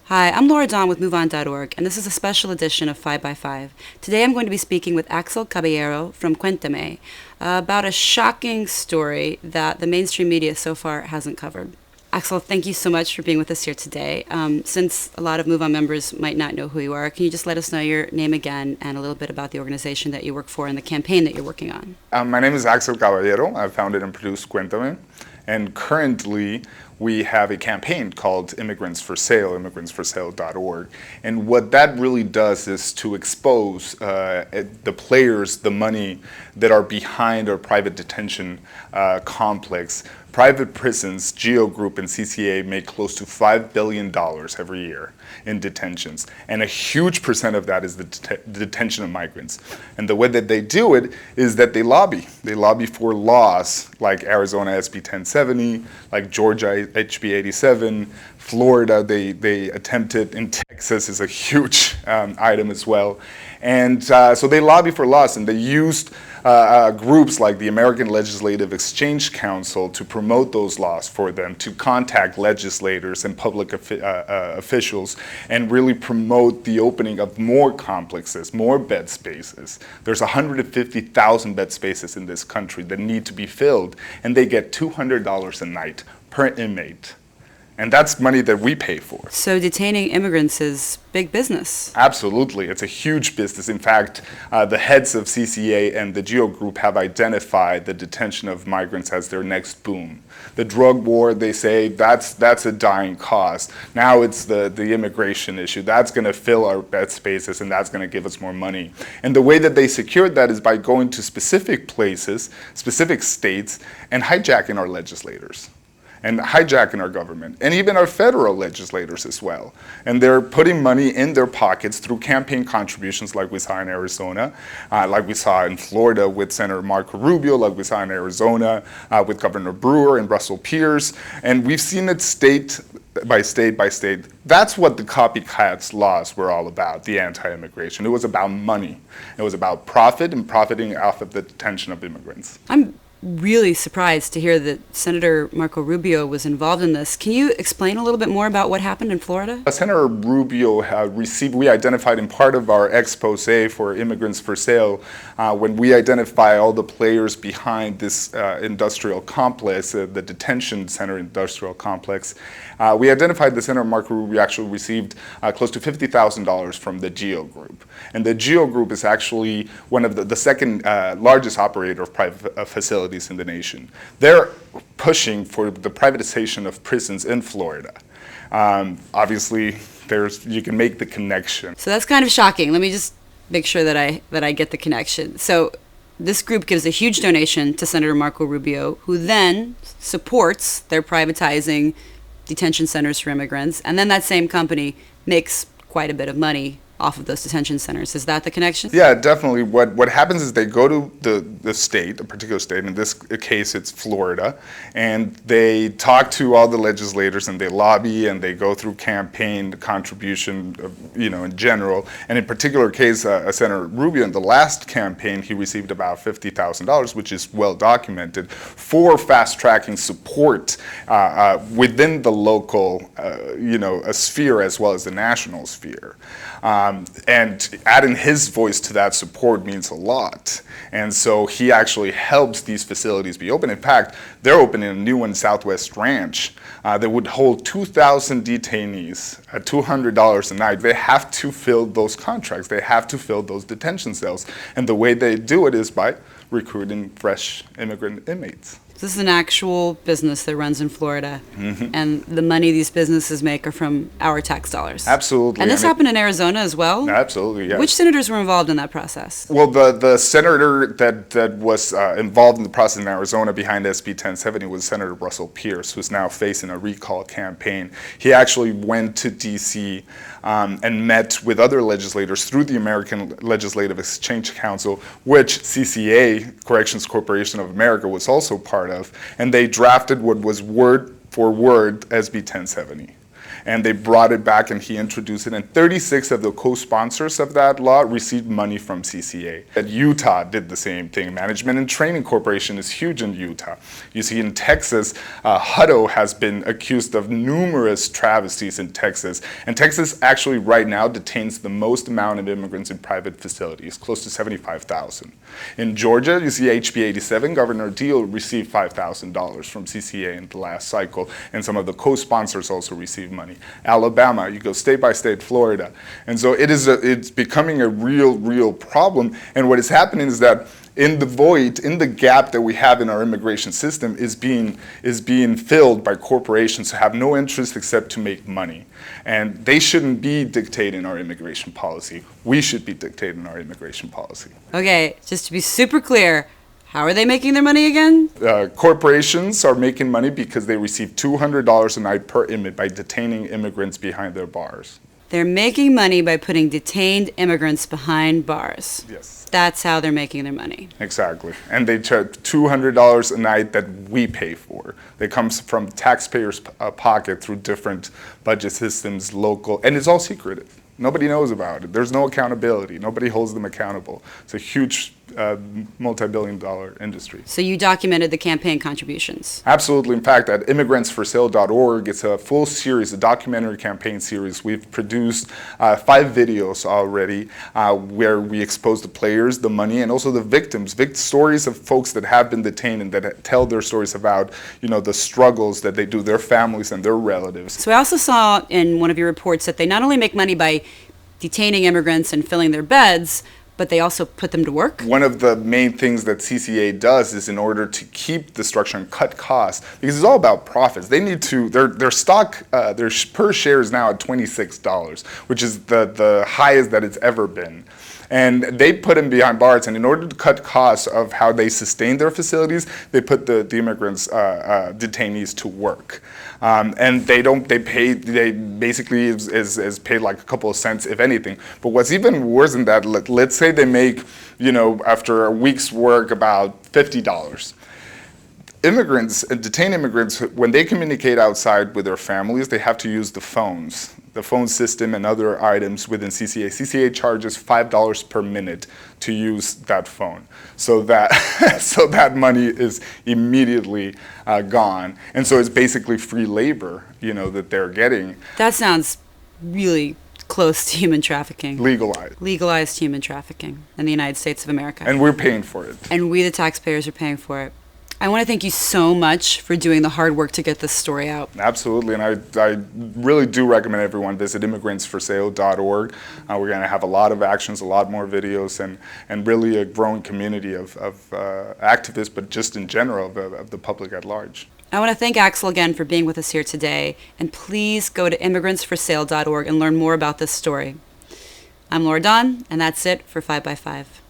Hi, I'm Laura Dawn with MoveOn.org, and this is a special edition of 5 by 5. Today I'm going to be speaking with Axel Caballero from Cuéntame about a shocking story that the mainstream media so far hasn't covered. Axel, thank you so much for being with us here today. Since a lot of MoveOn members might not know who you are, can you just let us know your name again and a little bit about the organization that you work for and the campaign that you're working on? My name is Axel Caballero. I founded and produced Cuéntame. And currently, we have a campaign called Immigrants for Sale, immigrantsforsale.org. And what that really does is to expose the players, the money that are behind our private detention complex. Private prisons, Geo Group and CCA make close to $5 billion every year in detentions. And a huge percent of that is the detention of migrants. And the way that they do it is that they lobby. They lobby for laws like Arizona SB 1070, like Georgia HB 87, Florida, they attempted, in Texas is a huge item as well. And so they lobby for laws, and they used groups like the American Legislative Exchange Council to promote those laws for them, to contact legislators and public officials and really promote the opening of more complexes, more bed spaces. There's 150,000 bed spaces in this country that need to be filled, and they get $200 a night per inmate. And that's money that we pay for. So detaining immigrants is big business. Absolutely. It's a huge business. In fact, the heads of CCA and the Geo Group have identified the detention of migrants as their next boom. The drug war, they say, that's a dying cause. Now it's the immigration issue. That's going to fill our bed spaces, and that's going to give us more money. And the way that they secured that is by going to specific places, specific states, and hijacking our legislators. And hijacking our government, and even our federal legislators as well. And they're putting money in their pockets through campaign contributions like we saw in Arizona, like we saw in Florida with Senator Marco Rubio, like we saw in Arizona with Governor Brewer and Russell Pierce. And we've seen it state by state by state. That's what the copycats laws were all about, the anti-immigration. It was about money. It was about profit and profiting off of the detention of immigrants. I'm really surprised to hear that Senator Marco Rubio was involved in this. Can you explain a little bit more about what happened in Florida? Senator Rubio we identified in part of our expose for Immigrants for Sale, when we identify all the players behind this industrial complex, the detention center industrial complex, we identified that Senator Marco Rubio actually received close to $50,000 from the Geo Group. And the Geo Group is actually one of the second largest operator of private facilities in the nation. They're pushing for the privatization of prisons in Florida. Obviously, you can make the connection. So that's kind of shocking. Let me just make sure that I get the connection. So this group gives a huge donation to Senator Marco Rubio, who then supports their privatizing detention centers for immigrants, and then that same company makes quite a bit of money off of those detention centers. Is that the connection? Yeah, definitely. What happens is they go to the state, a particular state, in this case it's Florida, and they talk to all the legislators and they lobby and they go through campaign contribution, in general. And in particular case, Senator Rubio, in the last campaign, he received about $50,000, which is well documented, for fast-tracking support within the local, sphere as well as the national sphere. And adding his voice to that support means a lot. And so he actually helps these facilities be open. In fact, they're opening a new one in Southwest Ranch that would hold 2,000 detainees at $200 a night. They have to fill those contracts. They have to fill those detention cells. And the way they do it is by recruiting fresh immigrant inmates. This is an actual business that runs in Florida, and the money these businesses make are from our tax dollars. Absolutely. And this happened in Arizona as well? Absolutely, yes. Which senators were involved in that process? Well, the senator that was involved in the process in Arizona behind SB 1070 was Senator Russell Pierce, who's now facing a recall campaign. He actually went to D.C. And met with other legislators through the American Legislative Exchange Council, which CCA, Corrections Corporation of America, was also part of, and they drafted what was word for word SB 1070. and they brought it back and he introduced it. And 36 of the co-sponsors of that law received money from CCA. At Utah did the same thing. Management and Training Corporation is huge in Utah. You see in Texas, Hutto has been accused of numerous travesties in Texas. And Texas actually right now detains the most amount of immigrants in private facilities, close to 75,000. In Georgia, you see HB 87, Governor Deal received $5,000 from CCA in the last cycle, and some of the co-sponsors also received money. Alabama, you go state by state, Florida. And so it's becoming a real problem. And what is happening is that in the void, in the gap that we have in our immigration system is being filled by corporations who have no interest except to make money. And they shouldn't be dictating our immigration policy. We should be dictating our immigration policy. Okay, just to be super clear, how are they making their money again? Corporations are making money because they receive $200 a night per inmate by detaining immigrants behind their bars. They're making money by putting detained immigrants behind bars. Yes. That's how they're making their money. Exactly. And they charge $200 a night that we pay for. That comes from taxpayers' pocket through different budget systems, local, and it's all secretive. Nobody knows about it. There's no accountability. Nobody holds them accountable. It's a huge multi-billion-dollar industry. So you documented the campaign contributions. Absolutely. In fact, at immigrants4sale.org, it's a full series, a documentary campaign series. We've produced 5 videos already where we expose the players, the money, and also the victims. Stories of folks that have been detained and that tell their stories about, the struggles that they do, their families and their relatives. So I also saw in one of your reports that they not only make money by detaining immigrants and filling their beds, but they also put them to work? One of the main things that CCA does is in order to keep the structure and cut costs, because it's all about profits. They need to, their stock, their per share is now at $26, which is the highest that it's ever been. And they put them behind bars, and in order to cut costs of how they sustain their facilities, they put the immigrants, detainees to work. And they basically is paid like a couple of cents, if anything. But what's even worse than that, let's say they make, after a week's work about $50. Immigrants, detained immigrants, when they communicate outside with their families, they have to use the phone system and other items within CCA. CCA charges $5 per minute to use that phone. So that money is immediately gone. And so it's basically free labor, that they're getting. That sounds really close to human trafficking. Legalized human trafficking in the United States of America. And we're paying for it. And we, the taxpayers, are paying for it. I want to thank you so much for doing the hard work to get this story out. Absolutely, and I really do recommend everyone visit immigrants4sale.org. We're going to have a lot of actions, a lot more videos, and really a growing community of activists, but just in general of the public at large. I want to thank Axel again for being with us here today, and please go to immigrants4sale.org and learn more about this story. I'm Laura Dawn, and that's it for 5 by 5.